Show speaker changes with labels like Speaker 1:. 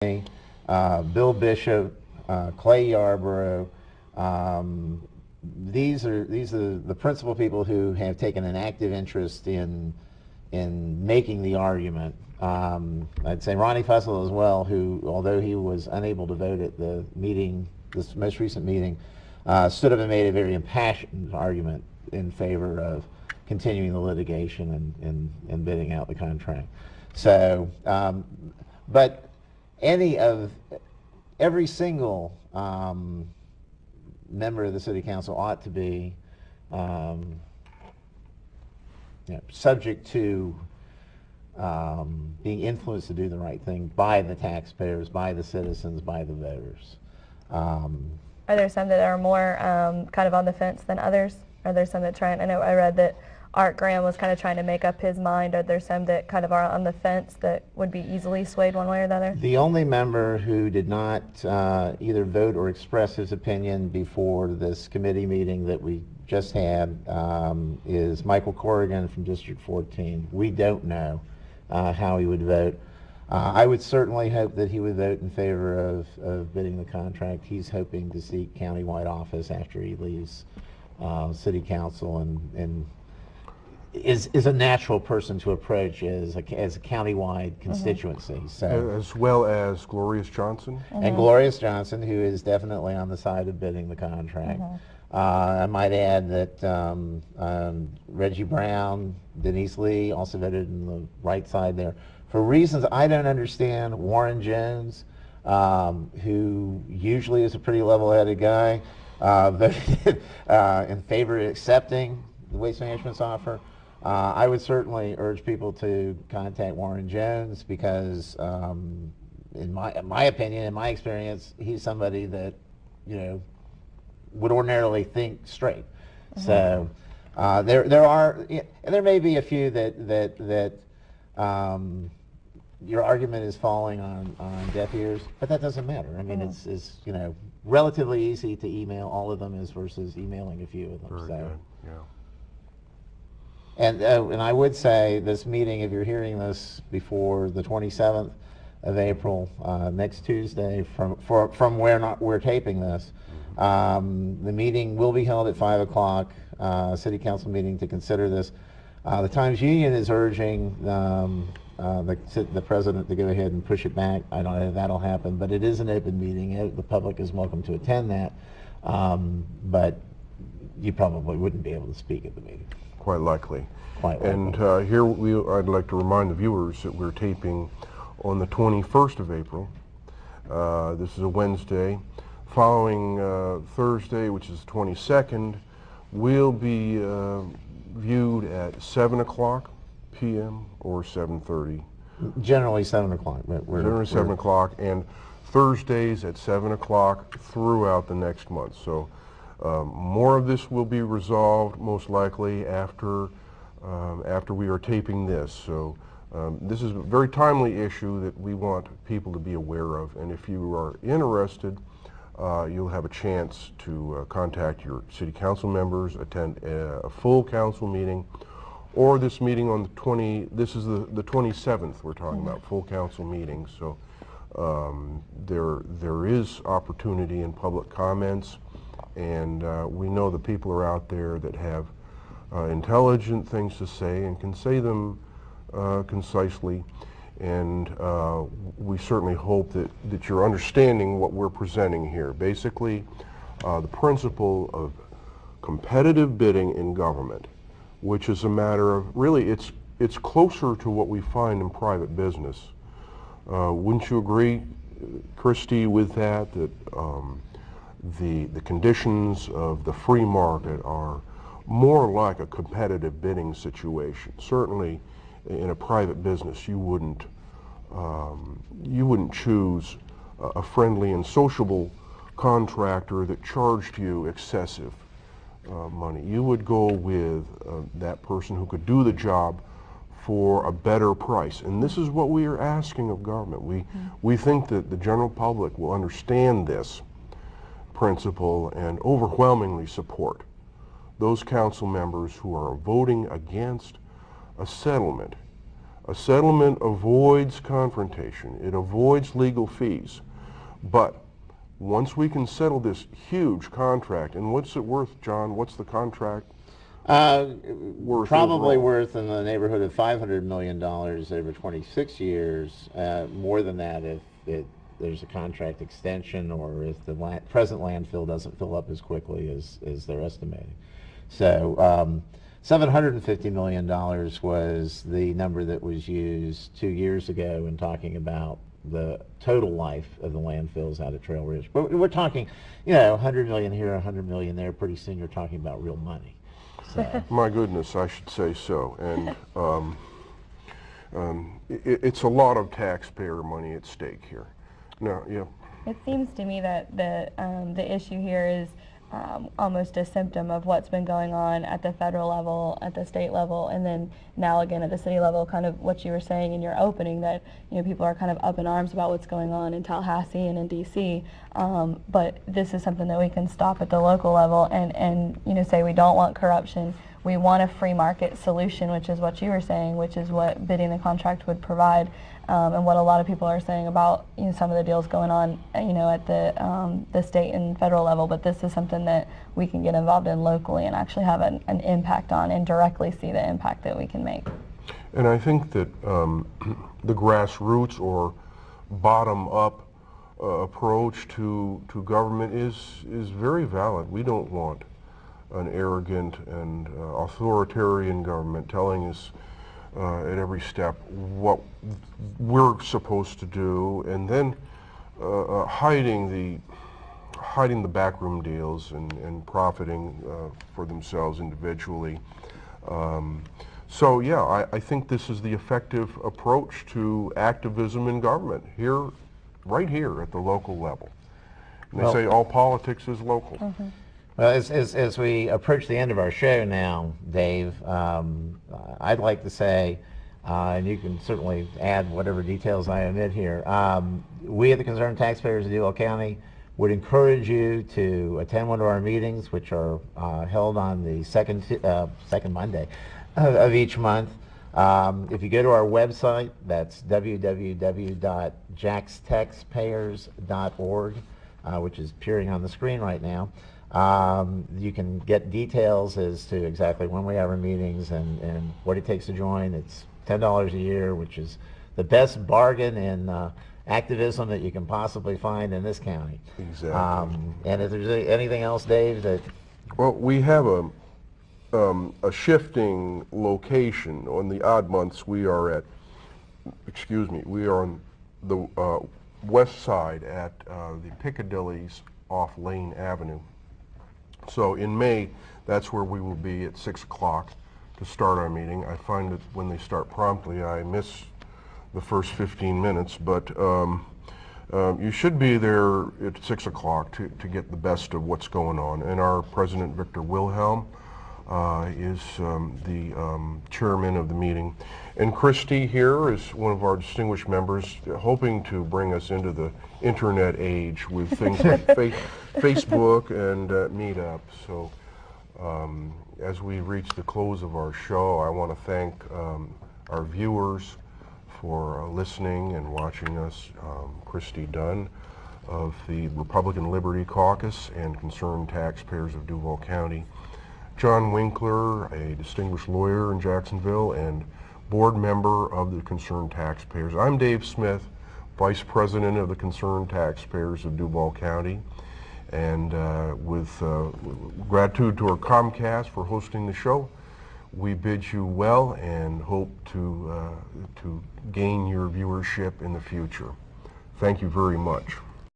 Speaker 1: Bill Bishop, Clay Yarborough. These are the principal people who have taken an active interest in making the argument. I'd say Ronnie Fussell as well, who, although he was unable to vote at the meeting, this most recent meeting, stood up and made a very impassioned argument in favor of continuing the litigation and bidding out the contract. So, but every single member of the City Council ought to be subject to being influenced to do the right thing by the taxpayers, by the citizens, by the voters.
Speaker 2: Are there some that are more kind of on the fence than others? Are there some that try, I know I read that Art Graham was kind of trying to make up his mind. Are there some that kind of are on the fence that would be easily swayed one way or the other?
Speaker 1: The only member who did not either vote or express his opinion before this committee meeting that we just had is Michael Corrigan from District 14. We don't know how he would vote. I would certainly hope that he would vote in favor of bidding the contract. He's hoping to seek countywide office after he leaves City Council and is a natural person to approach as a countywide constituency. So,
Speaker 3: as well as Glorious Johnson?
Speaker 1: And Glorious Johnson, who is definitely on the side of bidding the contract. I might add that Reggie Brown, Denise Lee also voted in the right side there. For reasons I don't understand, Warren Jones, who usually is a pretty level-headed guy, voted in favor of accepting the Waste Management's offer. I would certainly urge people to contact Warren Jones because, in my opinion, in my experience, he's somebody that, would ordinarily think straight. So there may be a few that your argument is falling on deaf ears, but that doesn't matter. I mean, it's relatively easy to email all of them versus emailing a few of them.
Speaker 3: Very good. Yeah.
Speaker 1: And I would say this meeting, if you're hearing this before the 27th of April, next Tuesday, from where we're taping this, the meeting will be held at 5 o'clock, City Council meeting to consider this. The Times Union is urging the President to go ahead and push it back. I don't know if that'll happen, but it is an open meeting. The public is welcome to attend that, but you probably wouldn't be able to speak at the meeting.
Speaker 3: Quite likely.
Speaker 1: Quite likely.
Speaker 3: And here I'd like to remind the viewers that we're taping on the 21st of April. This is a Wednesday. Following Thursday, which is the 22nd, will be viewed at 7 o'clock p.m. or 7:30.
Speaker 1: Generally 7 o'clock.
Speaker 3: Generally 7 o'clock, and Thursdays at 7 o'clock throughout the next month. So more of this will be resolved most likely after we are taping this. So this is a very timely issue that we want people to be aware of, and if you are interested, you'll have a chance to contact your City Council members, attend a full council meeting, or this meeting on this is the 27th we're talking about, full council meeting. So there is opportunity in public comments, and we know the people are out there that have intelligent things to say and can say them concisely. And we certainly hope that you're understanding what we're presenting here. Basically, the principle of competitive bidding in government, which is a matter of, really, it's closer to what we find in private business. Wouldn't you agree, Kristi, with that, that the conditions of the free market are more like a competitive bidding situation? Certainly, in a private business, you wouldn't choose a friendly and sociable contractor that charged you excessive money. You would go with that person who could do the job for a better price. And this is what we are asking of government. We think that the general public will understand this principle and overwhelmingly support those council members who are voting against a settlement A settlement avoids confrontation. It avoids legal fees. But once we can settle this huge contract, and what's it worth, John? What's the contract worth?
Speaker 1: Probably
Speaker 3: overall?
Speaker 1: worth in the neighborhood of $500 million over 26 years, more than that if there's a contract extension or if the present landfill doesn't fill up as quickly as they're estimating. So $750 million was the number that was used 2 years ago in talking about the total life of the landfills out at Trail Ridge. But we're talking, you know, 100 million here, 100 million there. Pretty soon you're talking about real money. So.
Speaker 3: My goodness, I should say so. And it's a lot of taxpayer money at stake here. No, yeah.
Speaker 2: It seems to me that the issue here is almost a symptom of what's been going on at the federal level, at the state level, and then now again at the city level, kind of what you were saying in your opening, that, you know, people are kind of up in arms about what's going on in Tallahassee and in DC, but this is something that we can stop at the local level and you know, say we don't want corruption, we want a free market solution, which is what you were saying, which is what bidding the contract would provide. And what a lot of people are saying about, you know, some of the deals going on, you know, at the state and federal level, but this is something that we can get involved in locally and actually have an impact on and directly see the impact that we can make.
Speaker 3: And I think that the grassroots or bottom-up approach to government is very valid. We don't want an arrogant and authoritarian government telling us at every step what we're supposed to do, and then hiding the backroom deals and profiting for themselves individually. So yeah, I think this is the effective approach to activism in government here, right here at the local level. And they say all politics is local.
Speaker 2: Mm-hmm.
Speaker 1: Well, as we approach the end of our show now, Dave, I'd like to say, and you can certainly add whatever details I omit here, we at the Concerned Taxpayers of Duval County would encourage you to attend one of our meetings, which are held on the second Monday of each month. If you go to our website, that's www.jaxtaxpayers.org, which is appearing on the screen right now. You can get details as to exactly when we have our meetings and what it takes to join. It's $10 a year, which is the best bargain in activism that you can possibly find in this county.
Speaker 3: Exactly.
Speaker 1: And if there's anything else, Dave, that...
Speaker 3: Well, we have a shifting location. On the odd months, we are on the west side at the Piccadillys off Lane Avenue. So in May, that's where we will be at 6 o'clock to start our meeting. I find that when they start promptly, I miss the first 15 minutes, but you should be there at 6 o'clock to get the best of what's going on. And our President, Victor Wilhelm, is the chairman of the meeting. And Kristi here is one of our distinguished members, hoping to bring us into the internet age with things like Facebook and Meetup. So as we reach the close of our show, I want to thank our viewers for listening and watching us. Kristi Dunn of the Republican Liberty Caucus and Concerned Taxpayers of Duval County. John Winkler, a distinguished lawyer in Jacksonville and board member of the Concerned Taxpayers. I'm Dave Smith, Vice President of the Concerned Taxpayers of Duval County. And with gratitude to our Comcast for hosting the show, we bid you well and hope to gain your viewership in the future. Thank you very much.